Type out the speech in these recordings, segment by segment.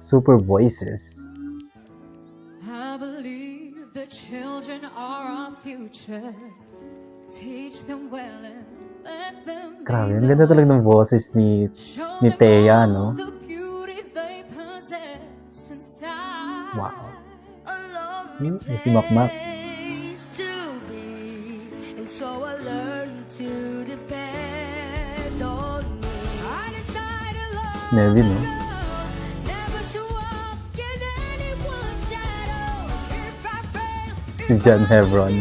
super voices. I believe the children are our future. Teach them well and let them Grabe, ang ganda talaga ng boses ni Thea, no? the beauty they possess inside. Wow. A Hmm, lonely si Makmak. place to be, and so I learned to depend on me. I decided love, Nevin, no? never to walk in anyone's shadow. If I fail, Si John Hebron.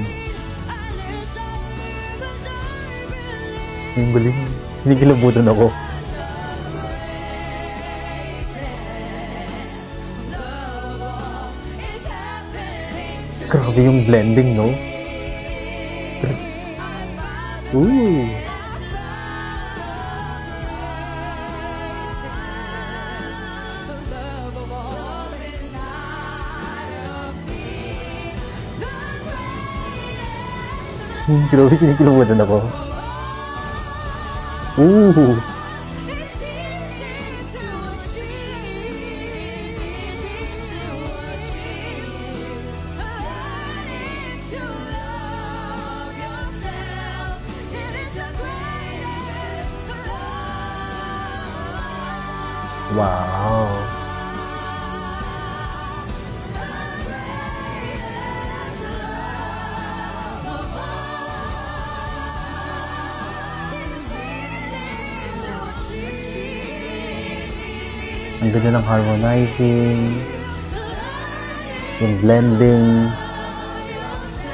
Yung galing. Hinikilabutan ako. Grabe yung blending, no? Ooh. Grabe, hinikilabutan ako. Ooh. Wow. Ang ganda ng harmonizing, yung blending.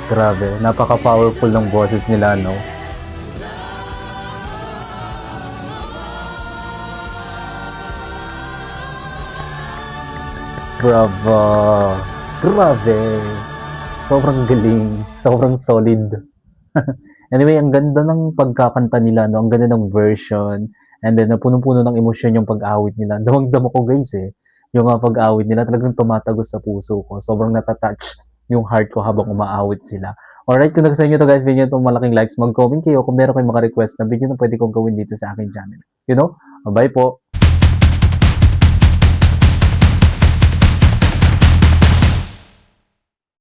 Grabe, napaka-powerful ng boses nila, no? Bravo! Grabe! Sobrang galing, sobrang solid. Anyway, ang ganda ng pagkakanta nila, no? Ang ganda ng version. And then, napunong-puno ng emosyon yung pag-awit nila. Damang-dama ko, guys, eh. Yung pag-awit nila, talagang tumatagos sa puso ko. Sobrang natatouch yung heart ko habang umaawit sila. Alright, kung nagustuhan nyo to guys, video itong malaking likes, mag-comment kayo kung meron kayong mga request na video na pwede kong gawin dito sa aking channel. You know? Bye po!